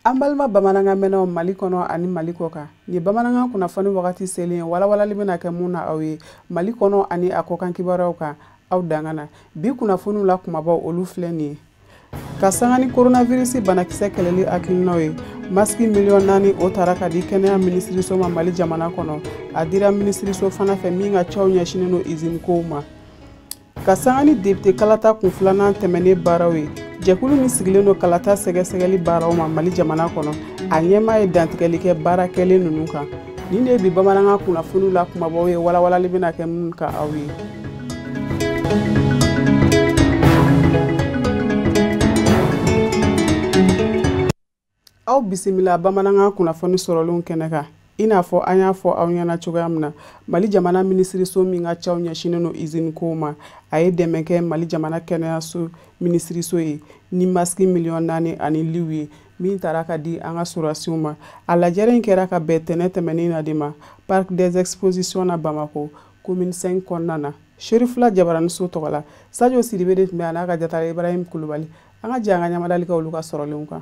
Ambalma bamananga mena Mali kono ani Mali koka ni bamananga kunnafoni wakati selen walawalali bena kɛ mun na aw ye Mali kono ani a kɔkan kibaruyaw kan aw dangana bi kunnafoniw la kumabaw olu filɛ nin ye ka sanga ni coronavirus banakisɛ kɛlɛli hakilinaw ye maski miliyɔn 4 o taara ka di kɛnɛya minisiriso ma Mali jamana kɔnɔ a dira minisiriso fana fɛ min ka cɛw ɲɛsinen no usine kow ma ka sanga ni député kalata kun filanan tɛmɛnen baaraw ye jɛkulu min sigilen do kalata sɛgɛsɛgɛli baaraw ma Mali jamana kɔnɔ a ɲɛmaa ye dantigɛli kɛ baara kɛlen ninnu kan nin de bi bamananga kunnafoniw la kumabaw ye walawalali bena kɛ mun ka aw ye aw bisimila bamananga kunnafoni sɔrɔlenw kɛnɛ kan I n'a fɔ an y'a fɔ aw ɲɛna cogoya min na Mali jamana minisiriso min ka cɛw ɲɛsinen no usine kow ma a ye dɛmɛ kɛ Mali jamana kɛnɛyaso minisiriso ye ni maski miliyɔn 4 ani liw ye min taara ka di an ka sɔrɔdasiw ma a lajɛrɛ in kɛra ka bɛn tɛnɛ tɛmɛnen na de ma Parc des Expositions na Bamako commune 5 kɔnɔna na Sherifula Jabaraniso tɔgɔ la Sadio Sidibe de tun bɛ a n'a ka jatara Ibrahim Kulubali an ka jɛ an ka ɲamadali kɛ olu ka sɔrɔlenw kan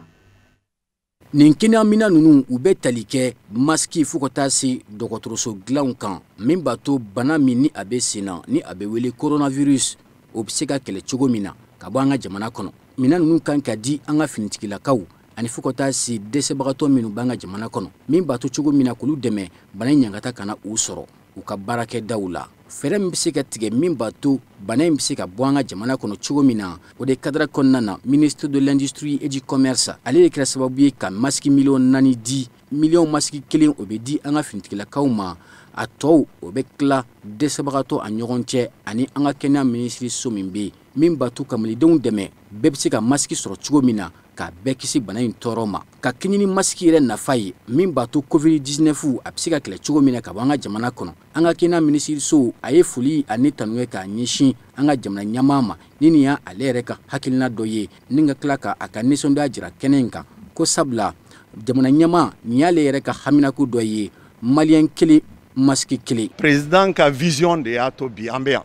nin kɛnɛyamina ninnu u bɛ tali kɛ maski fo ka taa se dɔgɔtɔrɔso dilanw kan min b'a to bana min ni a bɛ sen na ni a bɛ wele coronavirus o bɛ se ka kɛlɛ cogo min na ka bɔ an ka jamana kɔnɔ mina ninnu kan ka di an ka finitigilakaw ani fo ka taa se dɛsɛbagatɔ minnu b'an ka jamana kɔnɔ min b'a to cogo min na k'olu dɛmɛ bana in ɲangata kana u sɔrɔ u ka baarakɛdaw la fɛrɛ min bɛ se ka tigɛ min b'a to bana in bɛ se ka bɔ an ka jamana kɔnɔ cogo min na o de kadara kɔnɔna na ministre de l'industrie et du commerce ale de kɛra sababu ye ka maski miliyɔn 4 di miliyɔn maski 1 o bɛ di an ka finitigilakaw ma a tɔw o bɛ tila dɛsɛbagatɔ a ɲɔgɔn cɛ ani an ka kɛnɛya minisiriso min bɛ yen min b'a to ka malidenw dɛmɛ bɛɛ bɛ se ka maski sɔrɔ cogo min na ka bɛɛ kisi bana in tɔɔrɔ ma ka kɛɲɛ ni maski yɛrɛ nafa ye min b'a to covid-19 a bɛ se ka kɛlɛ cogo min na ka bɔ an ka jamana kɔnɔ an ka kɛnɛya minisiriso a ye foli ani tanu kɛ k'a ɲɛsin an ka jamana ɲɛmaa ma ni nin y'a ale yɛrɛ ka hakilina dɔ ye ni ka tila ka a ka nisɔndiya jira kɛnɛ in kan ko sabula jamana ɲɛmaa nin y'ale yɛrɛ ka haminako dɔ ye maliyɛn kelen maski kelen président ka vision de y'a to bi an bɛ yan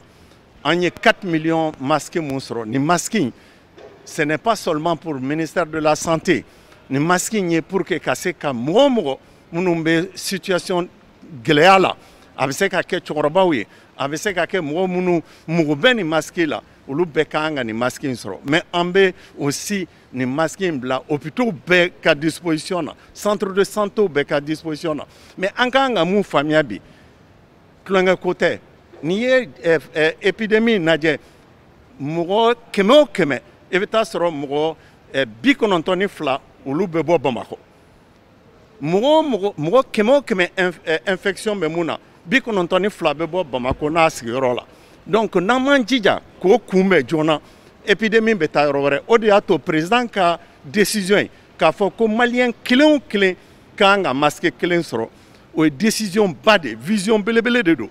an ye 4 millions maski mun sɔrɔ ni maski ce n'est pas seulement pour le ministère de la Santé. Ni maski nye pour que kase ka mɔgɔ minnu bɛ situation gɛlɛya la a bɛ se ka kɛ cɛkɔrɔbaw ye a bɛ se ka kɛ mɔgɔ minnu mugu bɛ ni maski la olu bɛɛ kan ka ni maski in sɔrɔ mais an bɛ aussi ni maski in bila hôpitaux bɛɛ ka disposition na centre de santé bɛɛ ka disposition na mais an kan ka mun faamuya bi tulonkɛ ko tɛ n'i ye épidémie lajɛ mɔgɔ 100 o 100 I bɛ taa sɔrɔ mɔgɔ 92 olu bɛ bɔ Bamako mɔgɔ 100 o 100 infection bɛ mun na 92 bɛ bɔ Bamako n'a sigiyɔrɔ la donc n'an m'an jija k'o kunbɛn joona épidémie bɛ taa yɔrɔ wɛrɛ o de y'a to président ka décision ye k'a fɔ ko maliyɛn kelen o kelen kan ka masque kelen sɔrɔ o ye décision ba de vision belebele de don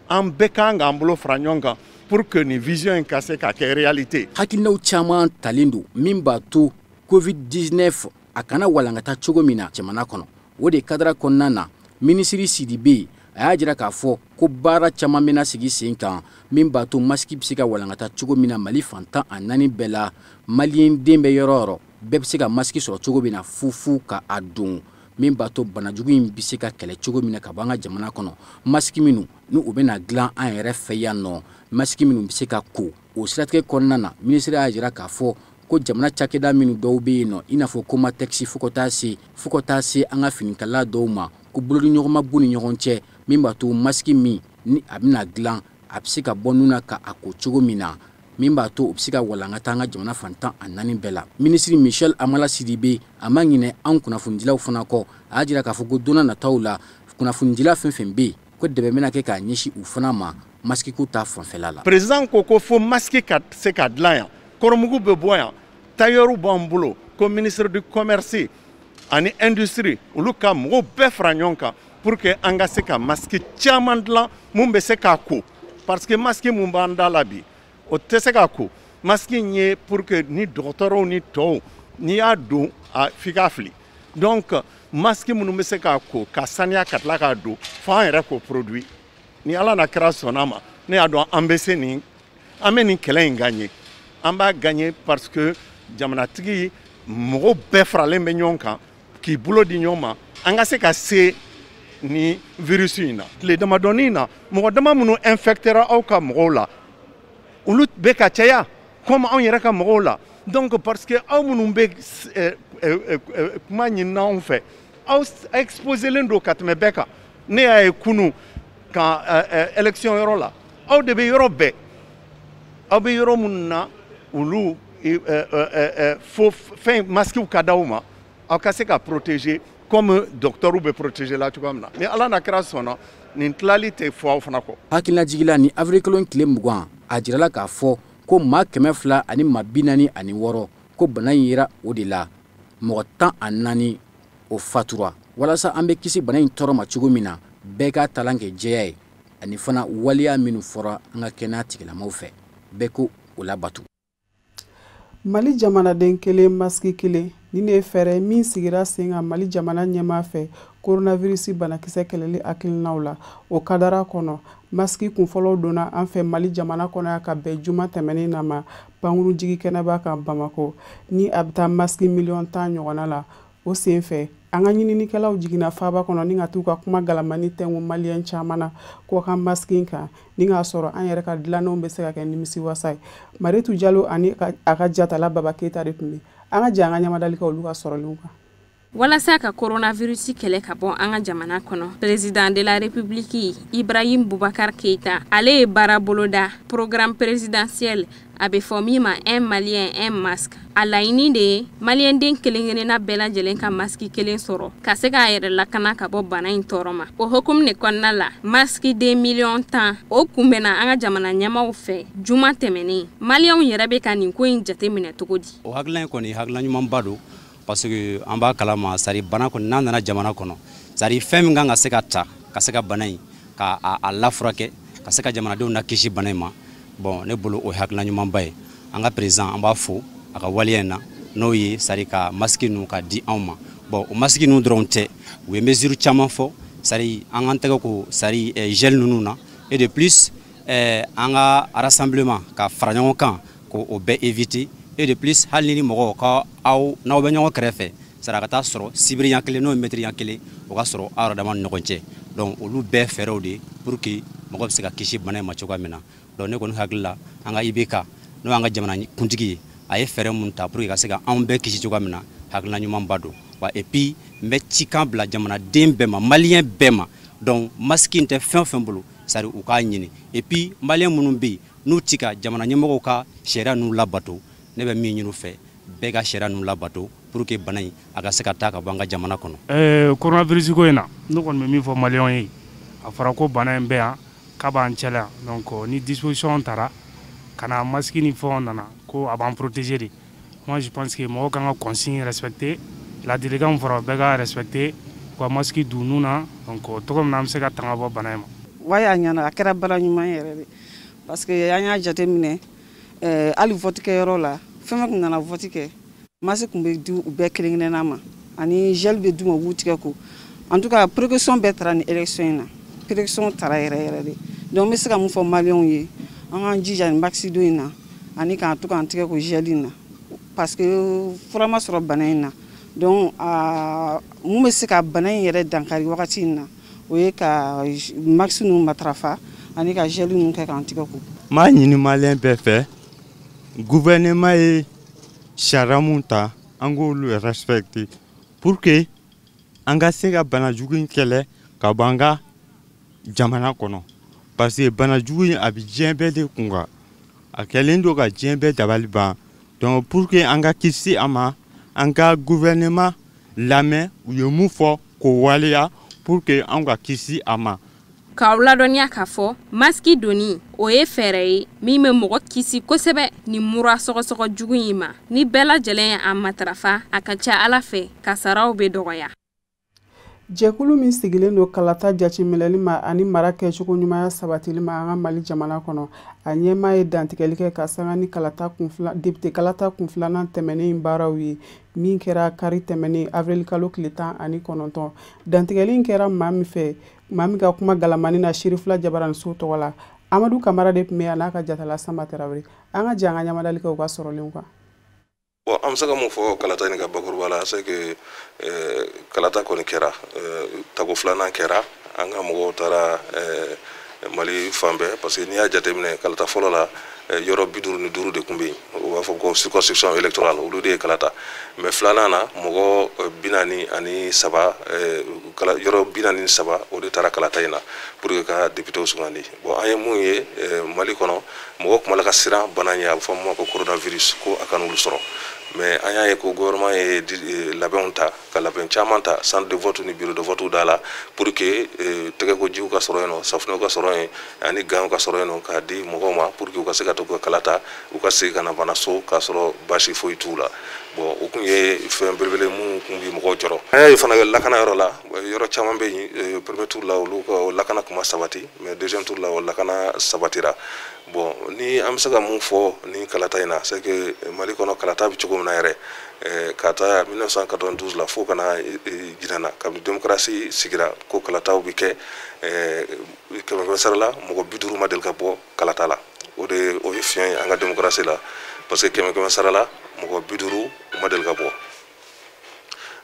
an bɛɛ kan k'an bolo fara ɲɔgɔn kan pour que ni vision in ka se ka kɛ réalité. Hakilinaw caman talen don min b'a to covid-19 a kana walankata cogo min na jamana kɔnɔ o de kadara kɔnɔna na minisiri Sidibe a y'a jira k'a fɔ ko baara caman bɛna sigi sen kan min b'a to maski bɛ se ka walankata cogo min na Mali fantan a 4 bɛɛ la maliyɛn den bɛ yɔrɔ o yɔrɔ bɛɛ bɛ se ka maski sɔrɔ cogo min na fufu ka a don min b'a to banajugu in bɛ se ka kɛlɛ cogo min na ka bɔ an ka jamana kɔnɔ maski minnu ni u bɛna dilan an yɛrɛ fɛ yan nɔ maski minnu bɛ se ka ko o siratigɛ kɔnɔna na minisiri y'a jira k'a fɔ ko jamana cakɛda minnu dɔw bɛ yen nɔ i n'a fɔ Comatex fo ka taa se an ka finikala dɔw ma ko bolodiɲɔgɔnma b'u ni ɲɔgɔn cɛ min b'a to maski min ni a bɛna dilan a bɛ se ka bɔ nun na ka a ko cogo min na min b'a to u bɛ se ka walankata an ka jamana fantan a 4 bɛɛ la minisiri Michel Amala Sidibe a ma ɲinɛ an kunnafonidilaw fana kɔ a y'a jira k'a fɔ ko donna nataw la kunnafonidila fɛn fɛn bɛ yen ko dɛmɛ bɛna kɛ k'a ɲɛsin u fana ma maski ko ta fanfɛla la président ko fo maski ka se ka dilan yan kɔrɔmugu bɛ bɔ yan tailleur b'an bolo ko ministre du commerce ani industrie olu ka mɔgɔw bɛɛ fara ɲɔgɔn kan pour que an ka se ka maski caman dilan mun bɛ se k'a ko parce que maski mun b'an da la bi o tɛ se ka ko maski in ye pour que ni dɔgɔtɔrɔw ni tɔw n'i y'a don f'i k'a fili Donc masque minnu bɛ se k'a ko ka saniya ka tila k'a don fo an yɛrɛ k'o produit ni ala na kɛra sɔnna ma ne y'a dɔn an bɛ se nin an bɛ nin kɛlɛ in gagner an b'a gagner parce que jamanatigi mɔgɔw bɛɛ faralen bɛ ɲɔgɔn kan k'i bolo di ɲɔgɔn ma an ka se ka se ni virus in na tile damadɔni in na mɔgɔ dama minnu infectera aw ka mɔgɔw la olu bɛ ka caya comme anw yɛrɛ ka mɔgɔw la donc parce que aw minnu bɛ kuma ɲinina anw fɛ aw exposelen don ka tɛmɛ bɛɛ kan ne y'a ye kunu ka élection yɔrɔ la aw de bɛ yɔrɔ bɛɛ aw bɛ yɔrɔ minnu na olu fo fɛn masques ka d'aw ma aw ka se ka protéger comme docteur bɛ protéger la cogoya min na ni ala na kɛra sɔnna nin tilali tɛ fɔ aw fana kɔ. Hakilinajigila ni avril kelen tile 20 a jirala k'a fɔ ko maa 200 ani maa 46 ko bana in yera o de la mɔgɔ 14 o fatura walasa an bɛ kisi bana in tɔɔrɔ ma cogo min na bɛɛ ka talan kɛ jɛya ye ani fana waliya minnu fɔra an ka kɛnɛya tigilamaw fɛ bɛɛ ko o labato. Mali jamanaden kelen maski kelen ni ne fɛrɛ min sigira sen kan Mali jamana ɲɛmaa fɛ coronavirus banakisɛ kɛlɛli hakilinaw la o kadara kɔnɔ maski kunfɔlɔw donna an fɛ Mali jamana kɔnɔ ka bɛn juma tɛmɛnen na ma Pankuru jigi kɛnɛba kan Bamako ni a bɛ taa maski miliyɔn 10 ɲɔgɔnna la o sen fɛ an ka ɲininikɛlaw jiginna faaba kɔnɔ ni ka t'u ka kuma galamani tɛngu maliyɛn caman na ko ka maski kan ni k'a sɔrɔ an yɛrɛ ka dilannenw bɛ se ka kɛ nimisi wasa ye Mariétou Diallo ani a ka jatala Baba Keita de tun bɛ an ka jɛ an ka ɲamadali kɛ olu ka sɔrɔlenw kan. Walasa ka coronavirus kɛlɛ ka bɔ an ka jamana kɔnɔ président de la république Ibrahim Boubacar Keita ale ye baara boloda programme présidentiel a bɛ fɔ min ma un malien un masque a laɲini de ye malien den kelen-kelenna bɛɛ lajɛlen ka masque kelen sɔrɔ ka se k'a yɛrɛ lakana ka bɔ bana in tɔɔrɔ ma o hukumu de kɔnɔna la masque den miliyɔn 10 o kunbɛnna an ka jamana ɲɛmaaw fɛ juma tɛmɛnen malienw yɛrɛ bɛ ka nin ko in jateminɛ cogo di. O hakilina in kɔni hakilina ɲumanba don parce que an b'a kalama sari bana kɔni n'an nana jamana kɔnɔ sari fɛn min kan ka se ka ta ka se ka bana in ka a lafurakɛ ka se ka jamanadenw na kisi bana in ma bon ne bolo o hakilina ɲumanba ye an ka président an b'a fo a ka waliya in na n'o ye sari ka masque ninnu ka di anw ma bon o masque ninnu dɔrɔn tɛ u ye mesure caman fɔ sari an k'an tɛgɛ ko sari gel ninnu na et de plus an ka rassemblement ka fara ɲɔgɔn kan k'o bɛɛ éviter et de plus hali ni mɔgɔw ka aw n'aw bɛ ɲɔgɔn kɛrɛfɛ sara ka taa sɔrɔ sibiri ɲɛ kelen n'o ye mɛtiri ɲɛ kelen o ka sɔrɔ aw yɛrɛ dama ni ɲɔgɔn cɛ donc olu bɛɛ fɛɛrɛw de pour que mɔgɔ bɛ se ka kisi bana in ma cogoya min na donc ne kɔni hakili la an ka IBK n'o y'an ka jamana kuntigi ye a ye fɛɛrɛ mun ta pour que ka se ka anw bɛɛ kisi cogoya min na hakilina ɲumanba don wa et puis n bɛ cikan bila jamanaden bɛɛ ma maliyɛn bɛɛ ma donc masque in tɛ fɛn o fɛn bolo sari u k'a ɲini et puis maliyɛn minnu bɛ yen n'u ti ka jamana ɲɛmɔgɔw ka sariya ninnu labato ne bɛ min ɲini fɛ bɛɛ ka sariya ninnu labato pour que bana in a ka se ka taa ka bɔ an ka jamana kɔnɔ. Coronavirus ko in na ne kɔni bɛ min fɔ maliyɛnw ye a fɔra ko bana in bɛ yan k'a b'an cɛla donc ni disposition taara ka na masque ni fɛnw nana ko a b'an protéger de moi je pense que mɔgɔw kan ka consigne respecter ladilikan fɔra bɛɛ ka respecter ka masque don nun na donc cogo min na an bɛ se ka tanga bɔ bana in ma. Wa y'a ɲana a kɛra baara ɲuman yɛrɛ de parce que an y'a jateminɛ hali vote kɛyɔrɔ la fɛn fɛn tun nana vote kɛ masque tun bɛ di u bɛɛ kelen-kelenna ma ani gel bɛ d'u ma u b'u tigɛ ko en tout cas précaution bɛɛ taara ni élection in na précaution taara yɛrɛ yɛrɛ de donc n bɛ se ka mun fɔ maliyɛnw ye an k'an jija nin vaccin don in na ani k'an to k'an tigɛ ko gel in na parce que fura ma sɔrɔ bana in na donc mun bɛ se ka bana in yɛrɛ dankari wagati in na o ye ka vaccin ninnu matarafa ani ka gel ninnu kɛ k'an tigɛ ko. n b'a ɲini maliyɛn bɛɛ fɛ gouvernement ye sariya mun ta an k'olu respecter pour que an ka se ka bana jugu in kɛlɛ ka bɔ an ka jamana kɔnɔ parce que bana jugu in a bɛ diɲɛ bɛɛ de kun kan a kɛlen don ka diɲɛ bɛɛ dabali ban donc pour que an ka kisi a ma an ka gouvernement lamɛn u ye mun fɔ k'o waleya pour que an ka kisi a ma. K'aw ladɔnniya k'a fɔ masque doni o ye fɛɛrɛ ye min bɛ mɔgɔ kisi kosɛbɛ ni mura sɔgɔsɔgɔ jugu in ma ni bɛɛ lajɛlen ye a matarafa a ka ca Ala fɛ kasaraw bɛ dɔgɔya. jɛkulu min sigilen don kalata jateminɛli ma ani mara kɛcogo ɲumanya sabatili ma an ka Mali jamana kɔnɔ a ɲɛmaa ye dantigɛli kɛ ka sanga ni député kalata kunfilanan tɛmɛnen baaraw ye min kɛra kari tɛmɛnen avril kalo tile 19 dantigɛli kɛra maa min fɛ maa min ka kuma galamani na Sirifula Jabaraninso tɔgɔ la Amadou Kamara de tun bɛ yan n'a ka jatala Sama Tarawele an ka jɛ an ka ɲamadali kɛ u ka sɔrɔlenw kan. Bon, an bɛ se ka mun fɔ kalata in ka bakuruba la c'est que kalata kɔni kɛra tago filanan kɛra an ka mɔgɔw taara Mali fan bɛɛ parce que n'i y'a jateminɛ kalata fɔlɔ la yɔrɔ 55 de tun bɛ yen u b'a fɔ ko circonscription électorale olu de ye kalata mais filanan na mɔgɔ 43 yɔrɔ 43 o de taara kalata in na pour que ka député sugandi. Bon, an ye mun ye Mali kɔnɔ mɔgɔ tun b'a la ka siran bana ɲɛ a bɛ fɔ min ma ko coronavirus ko a kana olu sɔrɔ mais an y'a ye ko gouvernement ye labɛnw ta ka labɛn caman ta centre de vote ni bureau de vote da la pour que tɛgɛkojiw ka sɔrɔ yen nɔ safunɛw ka sɔrɔ yen ani gants ka sɔrɔ yen nɔ k'a di mɔgɔw ma pour que u ka se ka to ka kalata u ka segin ka na bana so k'a sɔrɔ basi foyi t'u la. Bon, o kun ye fɛn belebele mun kun bi mɔgɔw jɔrɔ. An y'a ye fana lakana yɔrɔ la yɔrɔ caman bɛ yen premier tour la olu ka lakana kuma sabati mais deuxième tour la o lakana sabatira. Bon, ni an bɛ se ka mun fɔ ni kalata in na c'est que Mali kɔnɔ kalata bɛ cogo min na yɛrɛ ka taa 1992 la fo kana jirana kabini démocratie sigira ko kalataw bɛ kɛ kɛmɛ sara la mɔgɔ 50 ma deli ka bɔ kalata la o ye fiɲɛ ye an ka démocratie la parce que kɛmɛ sara la mɔgɔ 50 ma deli ka bɔ.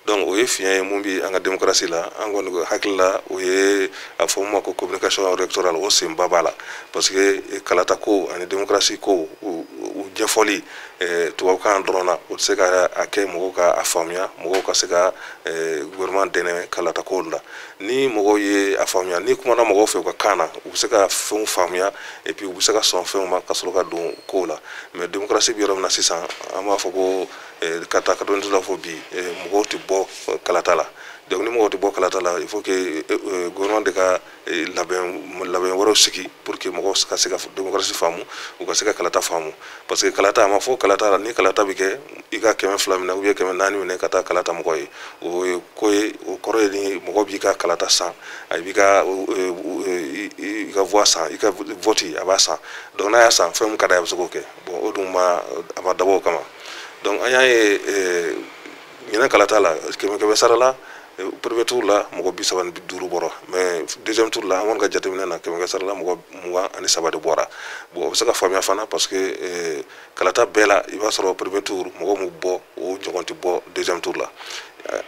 Donc o ye fiɲɛ ye mun bi an ka démocratie la an kɔni hakili la o ye a fɔ mun ma ko communication électorale o senba b'a la parce que kalata ko ani démocratie ko u ɲɛfɔli tubabukan dɔrɔn na o tɛ se ka a kɛ mɔgɔw ka a faamuya mɔgɔw ka se ka gouvernement dɛmɛ kalata ko la ni mɔgɔw ye a faamuya ni kumana mɔgɔw fɛ u ka kan na u bɛ se ka fɛnw faamuya et puis u bɛ se ka sɔn fɛnw ma ka sɔrɔ ka don kow la mais démocratie bi yɔrɔ min na sisan an b'a fɔ ko ka taa 92 la fɔ bi mɔgɔw tɛ bɔ kalata la donc ni mɔgɔw tɛ bɔ kalata la il faut que gouvernement de ka labɛn wɛrɛw sigi pour que mɔgɔw ka se ka démocratie faamu u ka se ka kalata faamu parce que kalata a ma fɔ kalata la ni kalata bɛ kɛ i ka 200 minɛ ou bien 400 minɛ ka taa kalata mɔgɔ ye o ye ko ye o kɔrɔ ye ni mɔgɔ b'i ka kalata san a b'i ka voix san i ka vote a b'a san donc n'a y'a san fɛn min ka d'a ye a bɛ se k'o kɛ bon o dun a ma dabɔ o kama donc an y'a ye ɲinɛ kalata la kɛmɛ sara la premier tour la mɔgɔ 35 bɔra mais deuxième tour la an kɔni ka jateminɛ na kɛmɛ sara la mɔgɔ 23 de bɔra bon o bɛ se ka faamuya fana parce que kalata bɛɛ la i b'a sɔrɔ premier tour mɔgɔ mun bɔ o ɲɔgɔn tɛ bɔ deuxième tour la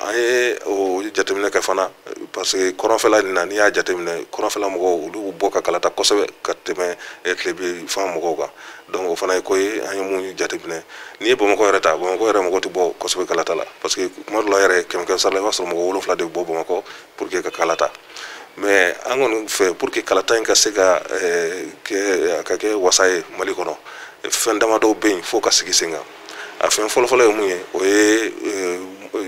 an ye o jateminɛ kɛ fana parce que kɔrɔnfɛla nin na n'i y'a jateminɛ kɔrɔnfɛla mɔgɔw olu bɔ ka kalata kosɛbɛ ka tɛmɛ tilebin fan mɔgɔw kan donc o fana ye ko ye an ye mun jateminɛ n'i ye Bamakɔ yɛrɛ ta Bamakɔ yɛrɛ mɔgɔ tɛ bɔ kosɛbɛ kalata la parce que kuma dɔ la yɛrɛ kɛmɛ sara la i b'a sɔrɔ mɔgɔ 7 de bɔ Bamakɔ pour que ka kalata mais an kɔni fɛ pour que kalata in ka se ka kɛ wasa ye Mali kɔnɔ fɛn damadɔw bɛ yen fo ka sigi sen kan a fɛn fɔlɔfɔlɔ ye mun ye o ye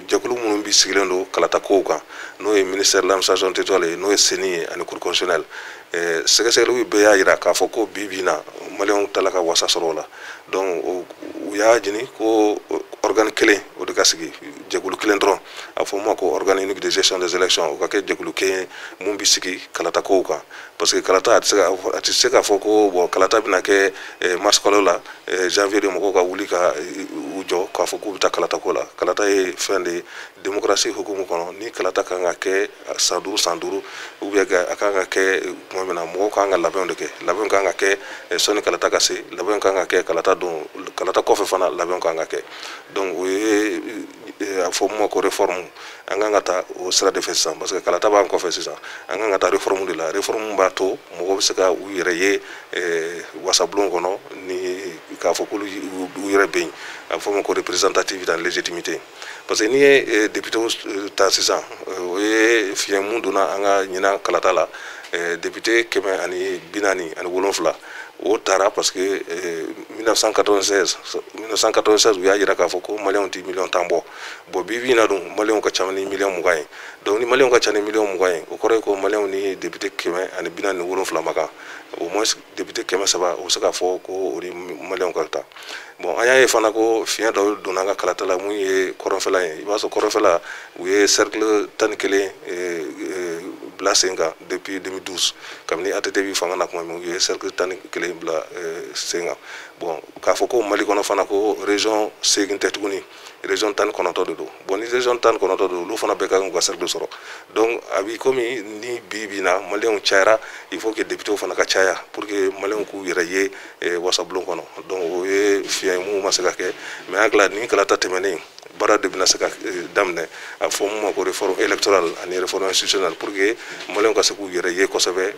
jɛkulu minnu bi sigilen don kalata kow kan n'o ye ministère de l'administration territoriale ye n'o ye CENI ye ani cour constitutionnelle sɛgɛsɛgɛliw bɛɛ y'a jira k'a fɔ ko bi bi in na maliyɛnw tala ka wasa sɔrɔ o la donc u y'a ɲini ko organe kelen o de ka sigi jɛkulu kelen dɔrɔn a fɔ ma ko organe unique de gestion des élections o ka kɛ jɛkulu kelen mun bi sigi kalata kow kan parce que kalata a tɛ se k'a fɔ ko bon kalata bɛna kɛ mars kalo la janvier de mɔgɔw ka wuli ka u jɔ k'a fɔ k'u bɛ taa kalata ko la kalata ye fɛn de démocratie hukumu kɔnɔ ni kalata kan ka kɛ san 5 ou bien a kan ka kɛ tuma min na mɔgɔw kan ka labɛnw de kɛ labɛnw kan ka kɛ sɔnni kalata ka se labɛnw kan ka kɛ kalata don kalata kɔfɛ fana labɛnw kan ka kɛ donc o ye a fɔ mun ma ko réforme an kan ka taa o sira de fɛ sisan parce que kalata b'an kɔfɛ sisan an kan ka taa réforme de la réforme b'a to mɔgɔw bɛ se ka u yɛrɛ ye wasabulon kɔnɔ ni k'a fɔ k'olu u yɛrɛ bɛ yen a bɛ fɔ ma ko représentativité ani légitimité parce que n'i ye député ta sisan o ye fiɲɛ mun donna an ka ɲinan kalata la député 147 o taara parce que 1996 u y'a jira k'a fɔ ko maliyɛnw tɛ miliyɔn 10 bɔ bon bi bi in na dun maliyɛnw ka ca ni miliyɔn 20 ye donc ni maliyɛnw ka ca ni miliyɔn 20 ye o kɔrɔ ye ko maliyɛnw ni député 147 ma kan au moins député 300 o bɛ se k'a fɔ ko o ni maliyɛnw ka taa bon an y'a ye fana ko fiɲɛ dɔ donna an ka kalata la mun ye kɔrɔnfɛla ye i b'a sɔrɔ kɔrɔnfɛla u ye cercle 11 bila sen kan depuis 2012 kabini ATT bi fanga na kuma min u ye cercle 11 bila sen kan bon k'a fɔ ko Mali kɔnɔ fana ko région segin tɛ tuguni région 19 de don bon ni région 19 de don olu fana bɛɛ ka kan k'u ka cercle sɔrɔ donc a bi komi ni bi na maliyɛnw cayara il faut que députés fana ka caya pour que maliyɛnw k'u yɛrɛ ye wasabulon kɔnɔ donc o ye fiɲɛ mun ma se ka kɛ mais an hakili la ni kalata tɛmɛnen baara de bɛna se ka daminɛ a fɔ mun ma ko réforme électorale ani réforme institutionnelle pour que maliyɛnw ka se k'u yɛrɛ ye kosɛbɛ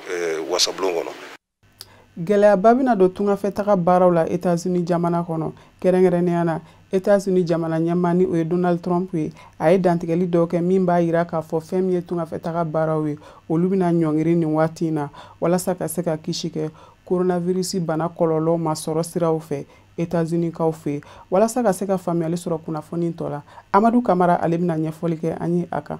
wasabulon kɔnɔ. Gɛlɛyaba bɛna don tungafɛtaga baaraw la États-Unis jamana kɔnɔ kɛrɛnkɛrɛnnenya na États-Unis jamana ɲɛmaa ni o ye Donald Trump ye a ye dantigɛli dɔw kɛ min b'a yira k'a fɔ fɛn min ye tungafɛtaga baaraw ye olu bɛna ɲɔngiri nin waati in na walasa ka se ka kisi kɛ coronavirus bana kɔlɔlɔw ma sɔrɔ siraw fɛ États-Unis kaw fɛ walasa ka se ka faamuyali sɔrɔ kunnafoni tɔ la Amadou Kamara ale bɛna ɲɛfɔli kɛ an ye a kan.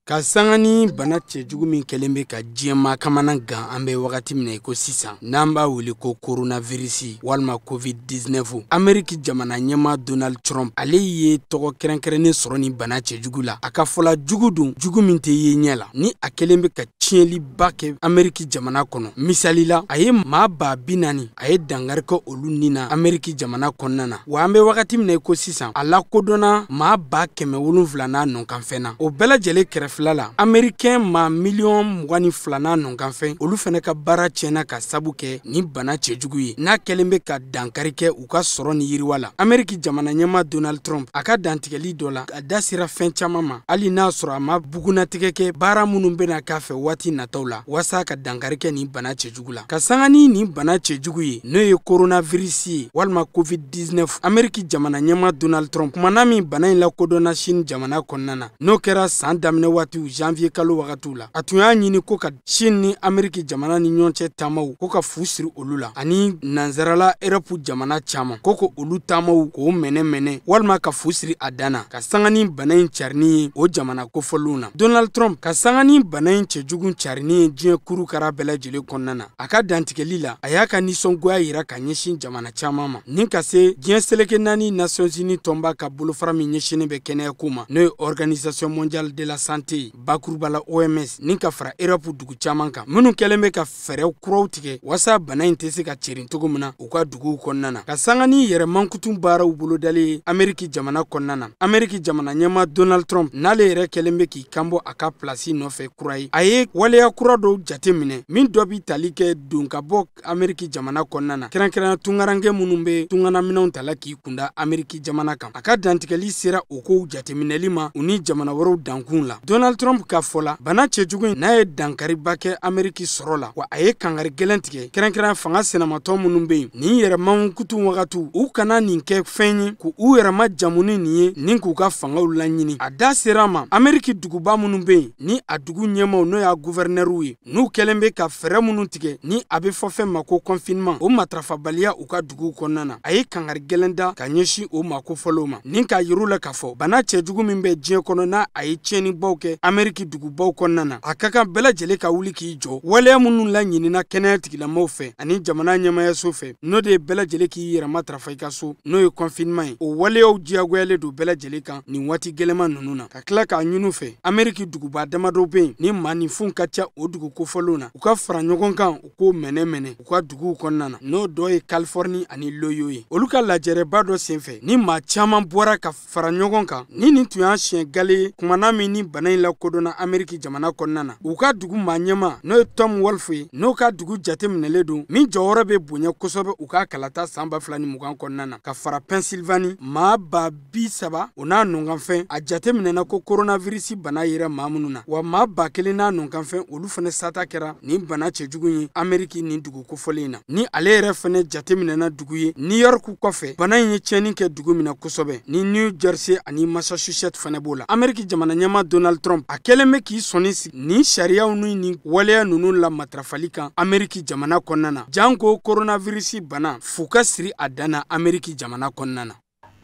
Ka sanga ni bana cɛjugu min kɛlen bɛ ka diɲɛma kamana gan an bɛ wagati min na ko sisan n'an b'a wele ko coronavirus walima covid-19 Amérique jamana ɲɛmaa Donald Trump ale ye tɔgɔ kɛrɛnkɛrɛnnen sɔrɔ ni bana cɛjugu la a ka fɔla jugu dun jugu min tɛ ye ɲɛ la ni a kɛlen bɛ ka tiɲɛliba kɛ Amérique jamana kɔnɔ misali la a ye maa 40,000 a ye dangari kɛ olu ni na Amérique jamana kɔnɔna na wa an bɛ wagati min na ko sisan a lakodɔnna maa 170,000 n'a nɔkanfɛn na o bɛɛ lajɛlen kɛrɛfɛ la Américain ma 22,000 n'a nɔkanfɛn olu fɛnɛ ka baara tiɲɛna ka sabu kɛ ni bana cɛjugu ye n'a kɛlen bɛ ka dankari kɛ u ka sɔrɔ ni yiriwa la Amérique jamana ɲɛmaa Donald Trump a ka dantigɛli dɔ la a da sera fɛn caman ma hali n'a sɔrɔ a ma bugunatigɛ kɛ baara minnu bɛna k'a fɛ waati nataw la wasa ka dankari kɛ ni bana cɛjugu la ka sanga ni bana cɛjugu ye n'o ye coronavirus ye walima covid-19 Amérique jamana ɲɛmaa Donald Trump kumana min bana in lakodɔnna Chine jamana kɔnɔna na n'o kɛra san daminɛ waati janvier kalo wagatiw la a tun y'a ɲini ko ka Chine ni Amérique jamana ni ɲɔgɔn cɛ taamaw ko ka fu siri olu la ani nanzarala Europe jamana caman ko olu taamaw k'o mɛnɛ walima ka fu siri a danna ka sanga ni bana in carini ye o jamana kofɔlenw na Donald Trump ka sanga ni bana in cɛjugu carini ye diɲɛ kurukara bɛɛ lajɛlen kɔnɔna na a ka dantigɛli la a y'a ka nisɔngoya yira ka ɲɛsin jamana caman ma ni ka se diɲɛ seleke 4 Nations Unies tɔnba ka bolofara min ɲɛsinnen bɛ kɛnɛyako ma n'o ye Organisation mondiale de la santé bakurubala OMS ni ka fara Europe dugu caman kan minnu kɛlen bɛ ka fɛɛrɛw kuraw tigɛ wasa bana in tɛ se ka cerin cogo min na u ka duguw kɔnɔna na ka sanga ni yɛrɛ mankutun baaraw bolodalen ye Amérique jamana kɔnɔna na Amérique jamana ɲɛmaa Donald Trump n'ale yɛrɛ kɛlen bɛ k'i kanbɔ a ka plasi nɔfɛ kura ye a ye waleya kura dɔw jate minɛ min dɔ bi tali kɛ don ka bɔ Amérique jamana kɔnɔna na kɛrɛnkɛrɛnya tungaranke minnu bɛ tunganaminɛw tala k'i kunda Amérique jamana kan a ka dantigɛli sera o kow jateminɛli ma u ni jamana wɛrɛw dankun la Donald Trump ka fɔla bana cɛjugu n'a ye dankariba kɛ Amérique sɔrɔ la wa a ye kangari gɛlɛn tigɛ kɛrɛnkɛrɛn fanga senamatɔ minnu bɛ yen nin yɛrɛman kutun wagatu u kana nin kɛ fɛn ye k'u yɛrɛma jamuni nin ye nin k'u ka fangaw laɲini a da sera ma Amérique duguba minnu bɛ yen ni a dugu ɲɛmaw n'o y'a gouverneur ye n'u kɛlen bɛ ka fɛɛrɛ minnu tigɛ ni a bɛ fɔ fɛn ma ko confinement o matarafabaliya u ka duguw kɔnɔna na a ye kangari gɛlɛn da ka ɲɛsin o ma kofɔlenw ma nin k'a yir'u la k'a fɔ bana cɛjugu min bɛ diɲɛ kɔnɔ n'a a ye tiɲɛnibaw kɛ Amérique dugubaw kɔnɔna na a ka kan bɛɛ lajɛlen ka wuli k'i jɔ waleya minnu laɲinina kɛnɛya tigilamɔgɔw fɛ ani jamana ɲɛmayaso fɛ n'o de ye bɛɛ lajɛlen k'i yɛrɛ matarafa i ka so n'o ye confinement ye o waleyaw diyagoyalen don bɛɛ lajɛlen kan nin waati gɛlɛman ninnu na ka tila k'a ɲini fɛ Amérique duguba damadɔ bɛ yen ni maaninfinw ka ca o dugu kofɔlenw na u ka fara ɲɔgɔn kan u k'o mɛnɛ u ka duguw kɔnɔna na n'o dɔ ye Californie ani Loyo ye olu ka lajɛrɛba dɔ senfɛ ni maa caman bɔra ka fara ɲɔgɔn kan ni nin tun y'a siɲɛ gale ye kumana min ni bana in lakodɔnna Amérique jamana kɔnɔna na u ka dugu maa ɲɛma n'o ye Tom Wolfe ye n'o ka dugu jateminɛlen don min jɔyɔrɔ bɛ bonya kosɛbɛ u ka kalata san 2020 kɔnɔna na ka fara Pennsylvanie maa 30,000 o n'a nɔnkanfɛn a jateminɛna ko coronavirus bana yera maa minnu na wa maa 1,000 n'a nɔnkanfɛn olu fɛnɛ sata kɛra nin bana cɛjugu ye Amérique nin dugu kofɔlen in na ni ale yɛrɛ fɛnɛ jateminɛna dugu ye New York kɔfɛ bana in ye tiɲɛni kɛ dugu min na kosɛbɛ ni New Jersey ani Massachusetts fɛnɛ b'o la Amérique jamana ɲɛmaa Donald Trump Trump a kɛlen bɛ k'i sɔnni sigi ni sariyaw ni waleya ninnu la matarafali kan Ameriki jamana kɔnɔna na janko coronavirus bana fu ka siri a danna Ameriki jamana kɔnɔna na.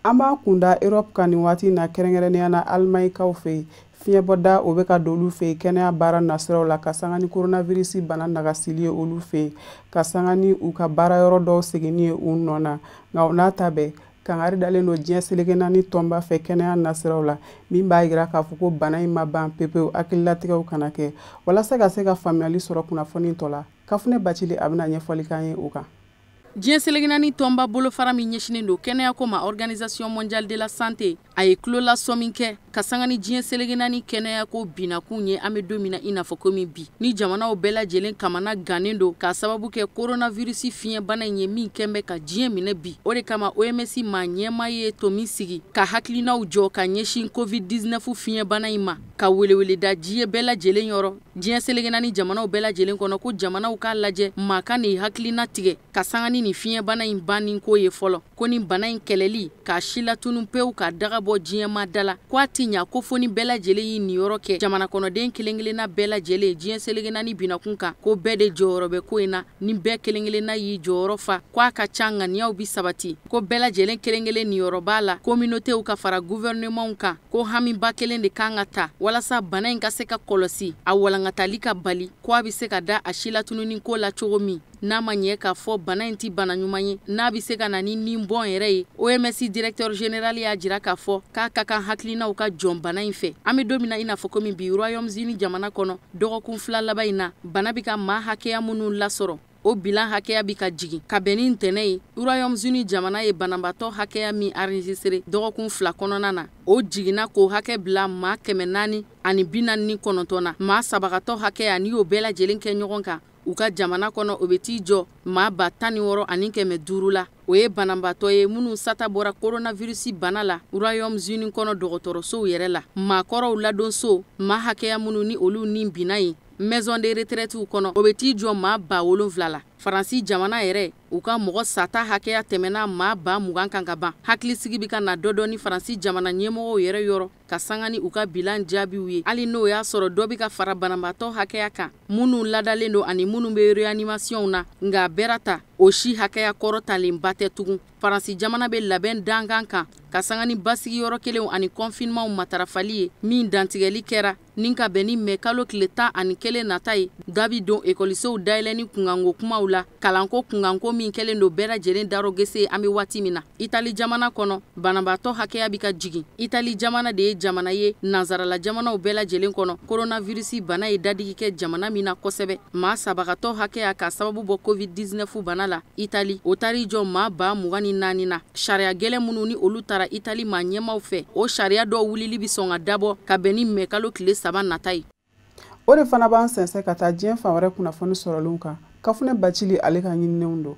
An b'a kunda Europe kan nin waati na kɛrɛnkɛrɛnnenya na Alimayikaw fɛ fiɲɛbɔda o bɛ ka don olu fɛ kɛnɛya baara nasiraw la ka sanga ni coronavirus bana nagasili ye olu fɛ ka sanga ni u ka baara yɔrɔ dɔw seginni ye u nɔ na nka n'a ta bɛɛ kangari dalen don diɲɛ seleke naani tɔnba fɛ kɛnɛya nasiraw la min b'a yira k'a fɔ ko bana in ma ban pepewu hakililatigɛw kana kɛ walasa ka se ka faamuyali sɔrɔ kunnafoni tɔ la Kafunɛ Bacili a bɛna ɲɛfɔli k'an ye o kan. Diɲɛ seleke naani tɔnba bolofara min ɲɛsinen don kɛnɛyako ma Organisation mondiale de la santé a ye tulolasɔ min kɛ ka sanga ni diɲɛ seleke naani kɛnɛyako binakun ye an bɛ don min na i n'a fɔ komi bi ni jamanaw bɛɛ lajɛlen kamana gannen don k'a sababu kɛ coronavirus fiɲɛbana in ye min kɛn bɛ ka diɲɛ minɛ bi o de kama OMS ma ɲɛma ye to min sigi ka hakilinaw jɔ ka ɲɛsin COVID-19 fiɲɛbana in ma ka welewele da diɲɛ bɛɛ lajɛlen yɔrɔ diɲɛ seleke naani jamanaw bɛɛ lajɛlen kɔnɔ ko jamanaw k'a lajɛ maa ka nin hakilina tigɛ ka sanga ni fiɲɛbana in banni ko ye fɔlɔ ko ni bana in kɛlɛli k'a si latunu pewu ka daga bɔ diɲɛma da la ko a ti ɲa ko fo ni bɛɛ lajɛlen y'i niyɔrɔ kɛ jamana kɔnɔden kelen-kelenna bɛɛ lajɛlen diɲɛ seleke naani binakun kan ko bɛɛ de jɔyɔrɔ bɛ ko in na ni bɛɛ kelen-kelenna y'i jɔyɔrɔ fa ko a ka ca ŋaniyaw bi sabati ko bɛɛ lajɛlen kelen-kelen niyɔrɔ b'a la communautéw ka fara gouvernementw kan ko hamiba kelen de kan ka ta walasa bana in ka se ka kɔlɔsi a walankatali ka bali ko a bɛ se ka da a si latununi ko la cogo min n'a ma ɲɛ k'a fɔ bana in ti bana ɲuman ye n'a bɛ se ka na ni bɔn yɛrɛ ye OMS directeur général y'a jira k'a fɔ k'a ka kan hakilinaw ka jɔn bana in fɛ an bɛ don min na i n'a fɔ komi bi Royaume-Uni jamana kɔnɔ dɔgɔkun 2 laban in na bana bɛ ka maa hakɛya minnu lasɔrɔ o bilan hakɛya bɛ ka jigin ka bɛn ni ntɛnɛ ye Royaume-Uni jamana ye banabaatɔ hakɛya min enregistré dɔgɔkun 2 kɔnɔna na o jiginna k'o hakɛ bila maa 449 na maa sabagatɔ hakɛya n'i y'o bɛɛ lajɛlen kɛ ɲɔgɔn kan u ka jamana kɔnɔ o bɛ t'i jɔ maa 16,500 la o ye banabaatɔ ye minnu sata bɔra coronavirus bana la Royaume-Uni kɔnɔ dɔgɔtɔrɔsow yɛrɛ la maakɔrɔw ladonso maa hakɛya minnu ni olu ni binna ye maison de retraite kɔnɔ o bɛ t'i jɔ maa 7,000 la Faransi jamana yɛrɛ u ka mɔgɔ sata hakɛya tɛmɛna maa 20,000 kan ka ban hakilisigi bɛ ka na dɔ ni Faransi jamana ɲɛmɔgɔw yɛrɛ yɔrɔ ka sanga ni u ka bilan jaabiw ye hali n'o y'a sɔrɔ dɔ bɛ ka fara banabaatɔ hakɛya kan minnu ladalen don ani minnu bɛ réanimation na nka bɛra ta o si hakɛya kɔrɔtalenba tɛ tugun Faransi jamana bɛ labɛn dankan kan ka sanga ni basigiyɔrɔ kelenw ani confinement matarafali ye min dantigɛli kɛra ni ka bɛn ni mɛ kalo tile 11 nata ye dabi don ekɔlisow dayɛlɛni kunkanko kumaw la kalanko kunkanko min kɛlen don bɛɛ lajɛlen daro gese an bɛ waati min na Itali jamana kɔnɔ banabaatɔ hakɛya bɛ ka jigin Itali jamana de ye jamana ye nanzarala jamanaw bɛɛ lajɛlen kɔnɔ coronavirus bana ye dadigi kɛ jamana min na kosɛbɛ maa sabagatɔ hakɛya ka sababu bɔ COVID-19 bana la Itali o tari jɔ maa 24 na sariya gɛlɛn minnu ni olu tara Itali maa ɲɛmaw fɛ o sariya dɔw wulili bi sɔn ka dabɔ ka bɛn ni mɛ kalo tile 3 nata ye o de fana b'an sɛnsɛn ka taa diɲɛ fan wɛrɛ kunnafoni sɔrɔlenw kan Kafunɛ Bacili ale ka ɲininenw don.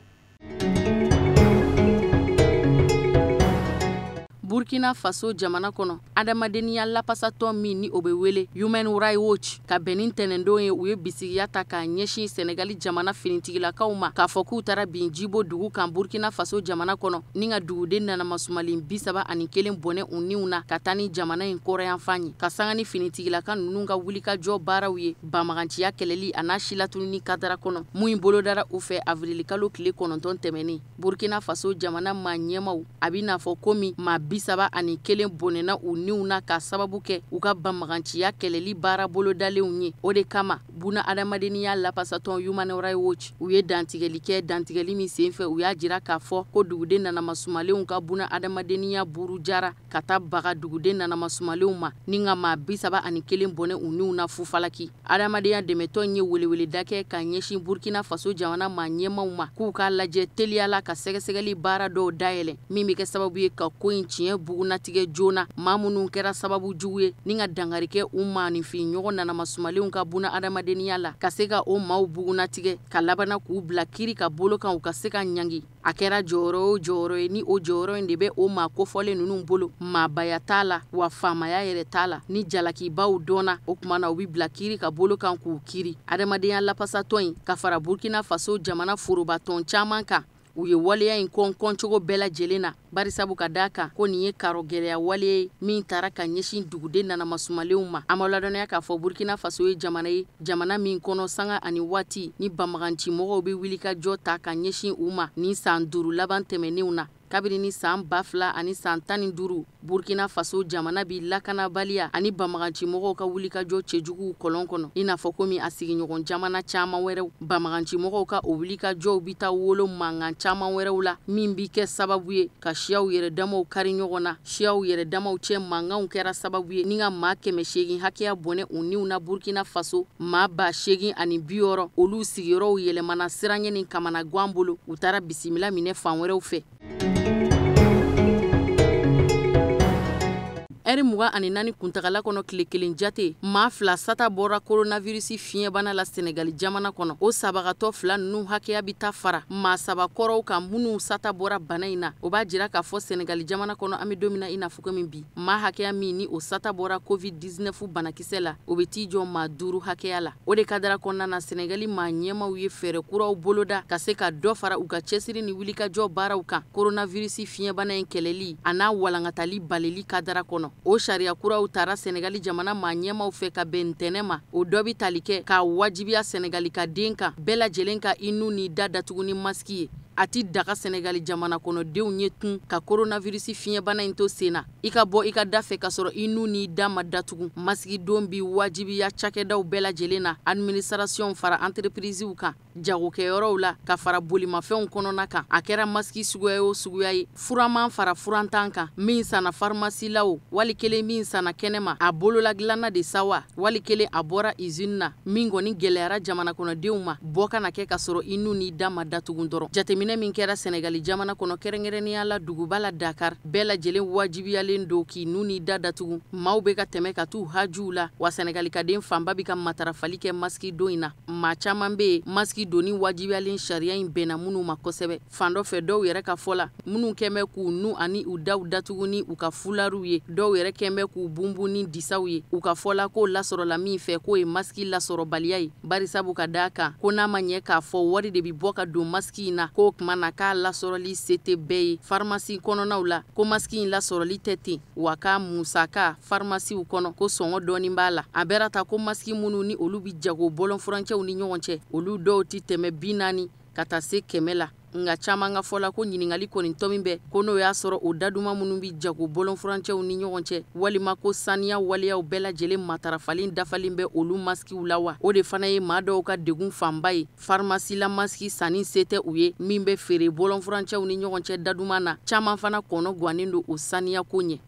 Burkina Faso jamana kɔnɔ adamadenya lapasatɔ min ni o bɛ wele Human Rights Watch ka bɛn ni ntɛnɛndon ye u ye bisigiya ta k'a ɲɛsin Senegali jamana finitigilakaw ma k'a fɔ k'u taara bin Jibo dugu kan Burkina Faso jamana kɔnɔ ni ka duguden nana masumalen 31 bɔnɛ u niw na ka taa ni jamana in kɔrɔyanfan ye ka sanga ni finitigilaka ninnu ka wulikajɔ baaraw ye banbaganciya kɛlɛli a n'a silatununi kadara kɔnɔ mun bolodara u fɛ avril kalo tile 9 tɛmɛnen Burkina Faso jamana maa ɲɛmaw a bɛ n'a fɔ komi maa 31 bɔnɛna u niw na ka sababu kɛ u ka banbaganciya kɛlɛli baara bolodalenw ye o de kama buna adamadenya lapasatɔn Human Rights Watch u ye dantigɛli kɛ dantigɛli min senfɛ u y'a jira k'a fɔ ko duguden nana masumalenw ka buna adamadenya buru jara ka taa baga duguden nana masumalenw ma ni ka maa 31 bɔnɛ u niw na fufalaki adamadenya dɛmɛtɔn ye weleweleda kɛ ka ɲɛsin Burkina Faso jamana maa ɲɛmaw ma k'u k'a lajɛ teliyala ka sɛgɛsɛgɛli baara dɔw dayɛlɛ min bɛ kɛ sababu ye ka ko in tiɲɛ bugunatigɛ joona maa minnu kɛra sababu jugu ye ni ka dangarikɛ u maanifin ɲɔgɔn nana masumalenw ka buna adamadenya la ka se ka o maaw bugunatigɛ ka labana k'u bila kiri ka bolo kan u ka se ka ɲangi a kɛra jɔyɔrɔ o jɔyɔrɔ ye ni o jɔyɔrɔ in de bɛ o maa kofɔlen ninnu bolo maabaya t'a la wa faamaya yɛrɛ t'a la ni jalakibaw dɔnna o tuma na u bɛ bila kiri ka bolo kan k'u kiri adamadenya lapasatɔ in ka fara Burkina Faso jamana forobatɔn caman kan u ye waleya in kɔncogo bɛɛ lajɛlen na barisabu ka daa kan ko nin ye karo gɛlɛya wale min taara ka ɲɛsin duguden nanamasumalenw ma an ma ladɔnniya k'a fɔ Burkina Faso ye jamana min kɔnɔ sanga ani waati ni banbaganci mɔgɔw bɛ wuli ka jɔ ta ka ɲɛsin u ma ni san 5 laban tɛmɛnenw na kabiri ni san 2000 ani san 15 Burkina Faso jamana bi lakanabaliya ani banbaganci mɔgɔw ka wuli ka jɔ cɛjuguw kɔlɔn kɔnɔ i n'a fɔ komi a sigiɲɔgɔn jamana caman wɛrɛw banbaganci mɔgɔw ka o wuli ka jɔw bi taa wolo mankan caman wɛrɛw la min bi kɛ sababu ye ka siyaw yɛrɛ damaw kari ɲɔgɔn na siyaw yɛrɛ damaw cɛ mankanw kɛra sababu ye ni ka maa 800 hakɛya bɔnɛ u niw na Burkina Faso maa 860 olu sigiyɔrɔw yɛlɛmana siranɲɛ ni kamana guan bolo u taara bisimila minɛ fan wɛrɛw fɛ Eri 24 kuntagala kɔnɔ tile kelen jate maa 2 sata bɔra coronavirus fiɲɛbana la Senegal jamana kɔnɔ o sabagatɔ 2 ninnu hakɛya bi ta fara maa 3 kɔrɔw kan minnu sata bɔra bana in na o b'a jira k'a fɔ Senegal jamana kɔnɔ an bɛ don min na i n'a fɔ komi bi maa hakɛya min ni o sata bɔra COVID-19 banakisɛ la o bɛ t'i jɔ maa 5 hakɛya la o de kadara kɔnɔna na Senegal maa ɲɛmaw ye fɛɛrɛ kuraw boloda ka se ka dɔ fara u ka cɛsiri ni wulikajɔ baaraw kan coronavirus fiɲɛbana in kɛlɛli a n'a walankatali baleli kadara kɔnɔ o sariya kuraw taara Senegal jamana maa ɲɛmaw fɛ ka bɛn ntɛnɛ ma o dɔ bi tali kɛ k'a wajibiya Senegal ka den kan bɛɛ lajɛlen ka i nu ni da datugu ni maski ye a ti daga Senegal jamana kɔnɔdenw ye tun ka coronavirus fiɲɛbana in to sen na i ka bɔ i ka da fɛ ka sɔrɔ i nu ni da ma datugu maski don bi wajibiya cakɛdaw bɛɛ lajɛlen na administration fara entreprisew kan jagokɛyɔrɔw la ka fara bolimafɛnw kɔnɔna kan a kɛra maski suguya o suguya ye furaman fara furantan kan min sanna pharmacie la o wali kelen min sanna kɛnɛma a bolola dilanna de sa wa wali kelen a bɔra usine na min kɔni gɛlɛyara jamana kɔnɔdenw ma bɔ kana kɛ ka sɔrɔ i nu ni da ma datugu dɔrɔn jateminɛ min kɛra Senegal jamana kɔnɔ kɛrɛnkɛrɛnnenya la duguba la Dakar bɛɛ lajɛlen wajibiyalen do k'i nu ni da datugu maaw bɛ ka tɛmɛ ka t'u hajiw la wa Senegal ka den fanba bi ka matarafali kɛ maski don in na maa caman bɛ yen maski doni wajibiyalen sariya in bɛnna minnu ma kosɛbɛ fan dɔ fɛ dɔw yɛrɛ ka fɔ la minnu kɛmɛ k'u nu ani u daw datugu ni u ka fulariw ye dɔw yɛrɛ kɛmɛ k'u bunbun ni disaw ye u ka fɔ la k'o lasɔrɔla min fɛ k'o ye maski lasɔrɔbaliya ye barisabu ka d'a kan ko n'a ma ɲɛ k'a fɔ wari de bi bɔ ka don maski in na ko kuma na k'a lasɔrɔli se tɛ bɛɛ ye pharmacie kɔnɔnaw la ko maski in lasɔrɔli tɛ ten wa k'a musaka pharmaciw kɔnɔ ko sɔngɔ dɔɔni b'a la a bɛra ta ko maski minnu ni olu bi jago bɔlɔnfurancɛw ni ɲɔgɔn cɛ olu dɔw ti tɛmɛ 40 ka taa se 100 la nga caman ka fɔla ko ɲiningali kɔni tɔmin bɛ ko n'o y'a sɔrɔ o daduma minnu bi jago bɔlɔnfurancɛw ni ɲɔgɔn cɛ walima ko saniya waleyaw bɛɛ lajɛlen matarafalen dafalen bɛ olu maskiw la wa o de fana ye maa dɔw ka degun fanba ye pharmacie la maski sanni se tɛ u ye min bɛ feere bɔlɔnfurancɛw ni ɲɔgɔn cɛ daduma na caman fana kɔnɔ gannen do o saniya ko ɲɛ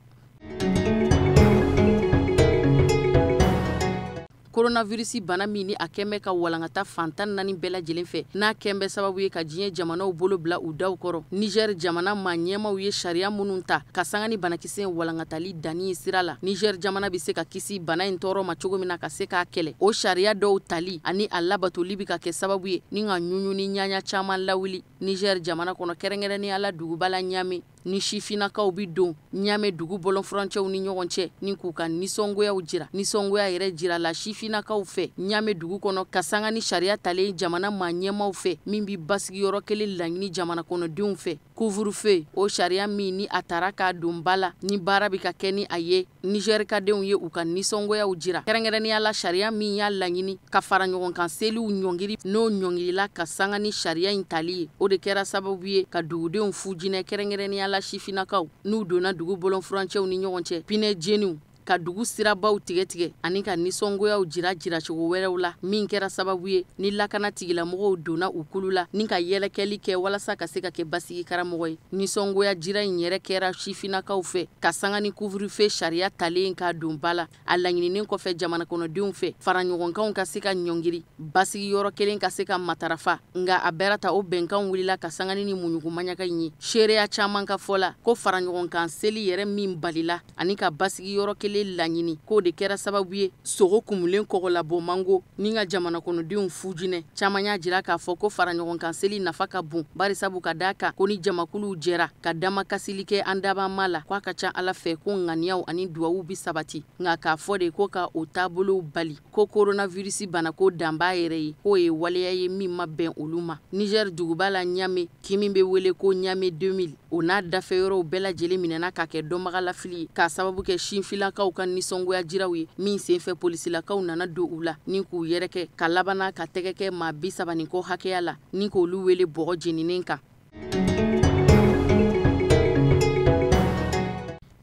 coronavirus bana min ni a kɛnbɛ ka walankata fantan 4 bɛɛ lajɛlen fɛ n'a kɛnbɛ sababu ye ka diɲɛ jamanaw bolo bila u daw kɔrɔ Niger jamana maa ɲɛmaw ye sariya minnu ta ka sanga ni banakisɛ walankatali danni ye sira la Niger jamana bɛ se ka kisi bana in tɔɔrɔ ma cogo min na ka se k'a kɛlɛ o sariya dɔw tali ani a labatoli bi ka kɛ sababu ye ni ka ɲuɲu ni ɲaɲa caman lawuli Niger jamana kɔnɔ kɛrɛnkɛrɛnnenya la duguba la Ɲame ni sifinakaw bi don Ɲame dugu bɔlɔnfurancɛw ni ɲɔgɔn cɛ ni k'u ka nisɔngoyaw jira nisɔngoya yɛrɛ jira la sifinakaw fɛ Ɲame dugu kɔnɔ ka sanga ni sariya talen jamana maa ɲɛmaw fɛ min bi basigiyɔrɔ kelen laɲini jamana kɔnɔdenw fɛ couvre-feu o sariya min ni a tara k'a don ba la ni baara bi ka kɛ ni a ye Niger kadenw ye u ka nisɔngoyaw jira kɛrɛnkɛrɛnnenya la sariya min y'a laɲini ka fara ɲɔgɔn kan seliw ɲɔngiri n'o ɲɔngirila ka sanga ni sariya in tali ye o de kɛra sababu ye ka dugudenw fu jinɛ kɛrɛnkɛrɛnnenya la sifinakaw n'u donna dugu bɔlɔnfurancɛw ni ɲɔgɔn cɛ pinɛ jeniw ka dugu sirabaw tigɛtigɛ ani ka nisɔngoyaw jira cogo wɛrɛw la min kɛra sababu ye ni lakana tigilamɔgɔw donna u kulu la ni ka yɛlɛkɛli kɛ walasa ka se ka kɛ basigi karamɔgɔ ye nisɔngoya jira in yɛrɛ kɛra sifinakaw fɛ ka sanga ni couvre-feu sariya talen k'a don ba la a laɲininen kɔfɛ jamana kɔnɔdenw fɛ fara ɲɔgɔnkanw ka se ka ɲɔngiri basigiyɔrɔ kelen ka se ka matarafa nga a bɛra ta o bɛnkan wulila ka sanga ni muɲugumaɲaga in ye seereya caman ka fɔ la ko fara ɲɔgɔnkan seli yɛrɛ min balila ani ka basigiyɔrɔ kelen kelen laɲini k'o de kɛra sababu ye sogo kumulen kɔgɔlabɔ mango ni ka jamana kɔnɔdenw fujinɛ caman y'a jira k'a fɔ ko faraɲɔgɔnkan seli nafa ka bon barisabu ka daa kan ko ni jamakuluw jɛra ka damakasili kɛ an dabama la k'a ka ca ala fɛ ko ŋaniyaw ani duwawu bi sabati nka k'a fɔ de ko ka o taabolow bali ko coronavirus bana ko dan b'a yɛrɛ ye k'o ye waleya ye min ma bɛn olu ma Niger duguba la Ɲame kimi bɛ wele ko Ɲame 2000 o n'a dafɛyɔrɔw bɛɛ lajɛlen minɛna ka kɛ dɔnbaga lafili ye k'a sababu kɛ sinfilakaw ka nisɔngoya jiraw ye min senfɛ polisilakaw nana don u la ni k'u yɛrɛkɛ ka labana ka tɛgɛ kɛ maa 30 kɔ hakɛya la ni k'olu wele bɔgɔ jeninen kan.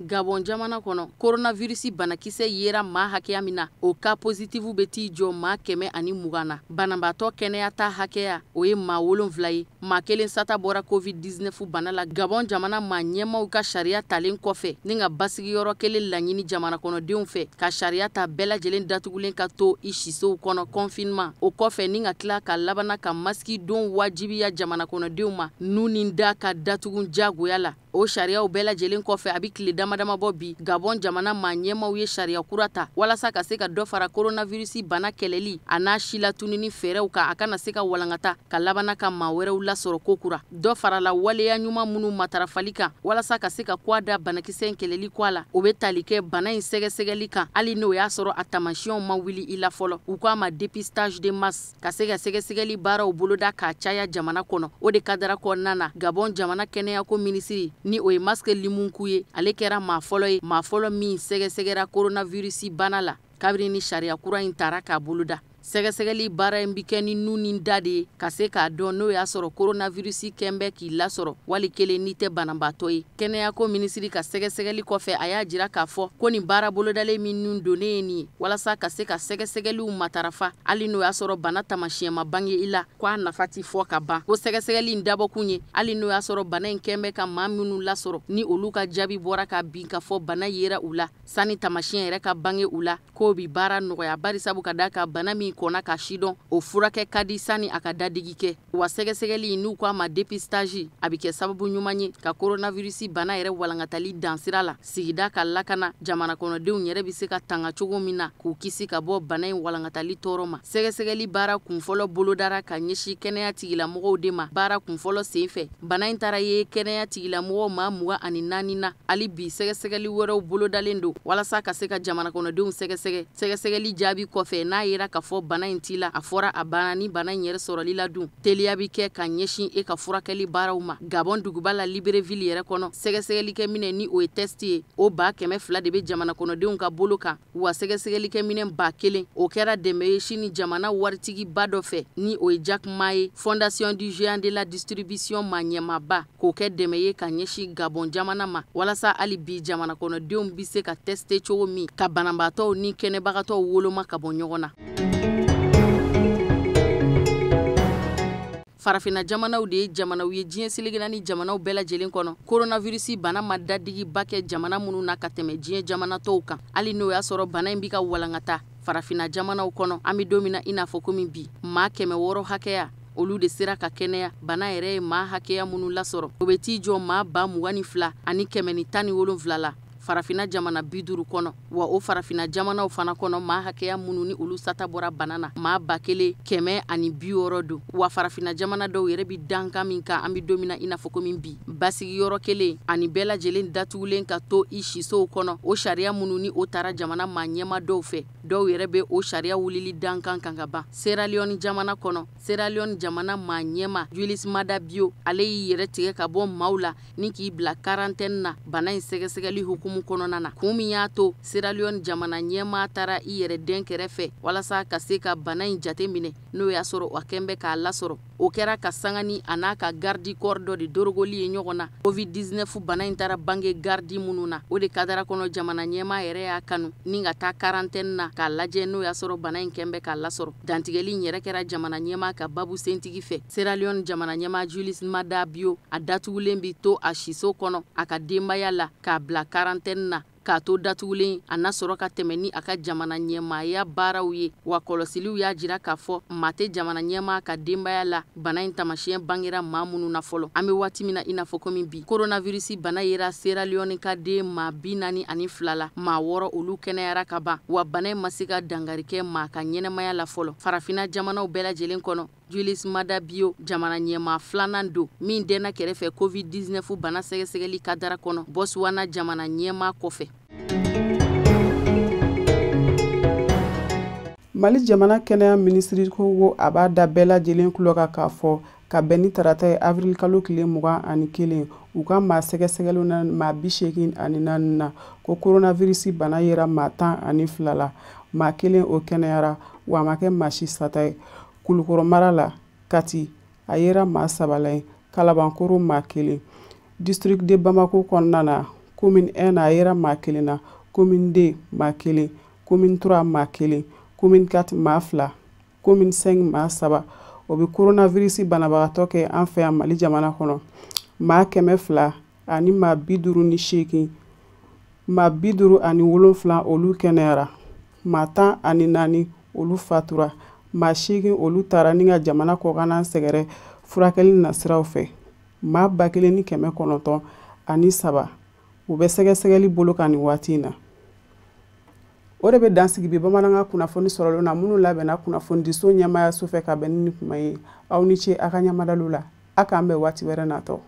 Gabon jamana kɔnɔ coronavirus banakisɛ yera maa hakɛya min na o cas positifu bɛ t'i jɔ maa 120 na banabaatɔ kɛnɛya ta hakɛya o ye maa 7 ye maa 1 sata bɔra covid-19 bana la Gabon jamana maa ɲɛmaw ka sariya talen kɔfɛ ni ka basigiyɔrɔ kelen laɲini jamana kɔnɔdenw fɛ ka sariya ta bɛɛ lajɛlen datugulen ka to i sisow kɔnɔ confinement o kɔfɛ ni ka tila ka labana ka masiki don wajibiya jamana kɔnɔdenw ma nu ni da ka datugu jagoya la o sariyaw bɛɛ lajɛlen kɔfɛ a bɛ tile damadama bɔ bi Gabon jamana maa ɲɛmaw ye sariya kura ta walasa ka se ka dɔ fara coronavirus bana kɛlɛli a n'a si latununi fɛɛrɛw kan a kana se ka walankata ka labana ka maa wɛrɛw lasɔrɔ ko kura dɔ farala waleya ɲuman minnu matarafali kan walasa ka se ka kɔ da banakisɛ in kɛlɛli kɔ a la o bɛ tali kɛ bana in sɛgɛsɛgɛli kan hali n'o y'a sɔrɔ a taamasiyɛnw ma wuli i la fɔlɔ u k'a ma dépistage de masse ka se ka sɛgɛsɛgɛli baaraw boloda k'a caya jamana kɔnɔ o de kadara kɔnɔna na Gabon jamana kɛnɛyako minisiri ni o ye Maske Limunku ye ale kɛra maa fɔlɔ ye maa fɔlɔ min sɛgɛsɛgɛra coronavirus bana la kabiri ni sariya kura in tara k'a boloda sɛgɛsɛgɛli baara in bi kɛ ni nu ni da de ye ka se k'a dɔn n'o y'a sɔrɔ coronavirus kɛn bɛ k'i lasɔrɔ wali kelen ni tɛ banabaatɔ ye kɛnɛyako minisiri ka sɛgɛsɛgɛli kɔfɛ a y'a jira k'a fɔ ko nin baara bolodalen min nun donnen ye nin ye walasa ka se ka sɛgɛsɛgɛliw matarafa hali n'o y'a sɔrɔ bana tamasiyɛn ma bange i la ko a nafa ti fɔ ka ban ko sɛgɛsɛgɛli in dabɔkun ye hali n'o y'a sɔrɔ bana in kɛn bɛ ka maa minnu lasɔrɔ ni olu ka jaabi bɔra ka bin ka fɔ bana yera u la sani tamasiyɛn yɛrɛ ka bange u la k'o bi baara nɔgɔya barisabu ka da ka bana min kɔnna ka sidɔn o furakɛ ka di sani a ka dadigi kɛ wa sɛgɛsɛgɛli n'u k'a ma dépistage a bi kɛ sababu ɲuman ye ka coronavirus bana yɛrɛ walankatali dansira la sigida ka lakana jamana kɔnɔdenw yɛrɛ bi se ka tanga cogo min na k'u kisi ka bɔ bana in walankatali tɔɔrɔ ma sɛgɛsɛgɛli baara kunfɔlɔ bolodara ka ɲɛsi kɛnɛya tigilamɔgɔw de ma baara kunfɔlɔ senfɛ bana in taara ye kɛnɛya tigilamɔgɔw ma 24 na hali bi sɛgɛsɛgɛli wɛrɛw bolodalen don walasa ka se ka jamana kɔnɔdenw sɛgɛsɛgɛ sɛgɛsɛgɛli jaabi kɔfɛ n'a yera ka fɔ bana in t'i la a fɔra a banna ni bana in yɛrɛ sɔrɔli la dun teliya bi kɛ ka ɲɛsin e ka furakɛli baaraw ma Gabon duguba la Libreville yɛrɛ kɔnɔ sɛgɛsɛgɛlikɛ minɛ ni o ye test ye o 200 de bɛ jamana kɔnɔdenw ka bolo kan wa sɛgɛsɛgɛlikɛ minɛ 1000 o kɛra dɛmɛ ye sini jamana waritigiba dɔ fɛ ni o ye Jack Ma ye Fondation du Géant de la Distribution ma ɲɛmaba k'o kɛ dɛmɛ ye ka ɲɛsin Gabon jamana ma walasa hali bi jamana kɔnɔdenw bi se ka teste cogo min ka banabaatɔw ni kɛnɛbagatɔw woloma ka bɔ ɲɔgɔn na. Farafina jamanaw de ye jamanaw ye diɲɛ selegina ni jamanaw bɛɛ lajɛlen kɔnɔ coronavirus bana ma dadigiba kɛ jamana minnu na ka tɛmɛ diɲɛ jamana tɔw kan hali n'o y'a sɔrɔ bana in bi ka walankata farafina jamanaw kɔnɔ an bɛ don min na i n'a fɔ komi bi maa 600 hakɛya olu de sera ka kɛnɛya bana yɛrɛ ye maa hakɛya minnu lasɔrɔ o bɛ t'i jɔ maa 22 ani 117 la farafina jamana 50 kɔnɔ wa o farafina jamanaw fana kɔnɔ maa hakɛya minnu ni olu sata bɔra bana na maa 1,160 don wa farafina jamana dɔw yɛrɛ bi dankan min kan an bɛ don min na i n'a fɔ komi bi basigiyɔrɔ kelen ani bɛɛ lajɛlen datugulen ka to i sisow kɔnɔ o sariya minnu ni o taara jamana maa ɲɛma dɔw fɛ dɔw yɛrɛ bɛ o sariya wulili dankan kan ka ban Sierra Leone jamana kɔnɔ Sierra Leone jamana maa ɲɛma Julius Maada Bio ale y'i yɛrɛ tigɛ ka bɔ maaw la ni k'i bila quarantaine na bana in sɛgɛsɛgɛli hukumu kɔnɔna na kun min y'a to Sierra Leone jamana ɲɛma taara i yɛrɛ den kɛrɛfɛ walasa ka se ka bana in jate minɛ n'o y'a sɔrɔ a kɛn bɛ k'a lasɔrɔ o kɛra ka sangani a n'a ka gardi corps dɔ de dorogoli ye ɲɔgɔn na covid-19 bana in taara bange gardi minnu na o de kadara kɔnɔ jamana ɲɛma yɛrɛ y'a kanu ni ka taa quarantaine na k'a lajɛ n'o y'a sɔrɔ bana in kɛn bɛ k'a lasɔrɔ dantigɛli in yɛrɛ kɛra jamana ɲɛma ka babu sentigi fɛ Sierra Leone jamana ɲɛma Julius Maada Bio a datugulen bi to a siso kɔnɔ a ka denbaya la k'a bila quarantaine na k'a to datugulen a na sɔrɔ ka tɛmɛ ni a ka jamana ɲɛmaaya baaraw ye wa kɔlɔsiliw y'a jira k'a fɔ maa tɛ jamana ɲɛmaa ka denbaya la bana in tamasiyɛn bangera maa minnu na fɔlɔ. An bɛ waati min na i n'a fɔ komi bi coronavirus bana yera Sierra Leone ka den maa 42 la maa 6 olu kɛnɛyara ka ban wa bana in ma se ka dangari kɛ maa ka ɲɛnɛmaya la fɔlɔ. Farafina jamanaw bɛɛ lajɛlen kɔnɔ Julius Mada Bio jamana ɲɛmaa filanan don min dɛnna kɛrɛfɛ COVID-19 bana sɛgɛsɛgɛli kadara kɔnɔ Botswana jamana ɲɛmaa kɔfɛ. Mali jamana kɛnɛya minisiri ko a b'a da bɛɛ lajɛlen kulo kan k'a fɔ ka bɛn ni tarata ye avril kalo tile 21 u ka maa sɛgɛsɛgɛliw na maa 84 na ko coronavirus bana yera maa 12 la maa 1 o kɛnɛyara wa a ma kɛ maa si sata ye. Kulukoro mara la Kati a yera maa 3 la ye Kalabankoro maa 1 district de Bamako kɔnɔna na commune 1 a yera maa 1 na commune 2 maa 1 commune 3 maa 1 commune 4 maa 2 commune 5 maa 7 o bɛ coronavirus banabagatɔ kɛ an fɛ yan Mali jamana kɔnɔ maa 200 ani maa 58 maa 57 olu kɛnɛyara maa 14 olu fatura maa 8 olu taara ni ka jamana kɔkanna sɛgɛrɛ furakɛli nasiraw fɛ maa 1900 ani 3 u bɛ sɛgɛsɛgɛli bolo kan ni waati in na. O de bɛ dansigi bi bamanankan kunnafoni sɔrɔlen na minnu labɛnna kunnafonidiso ɲɛmaayaso fɛ ka bɛn ni kuma ye aw ni ce a ka ɲamadaliw la a k'an bɛn waati wɛrɛ natɔ.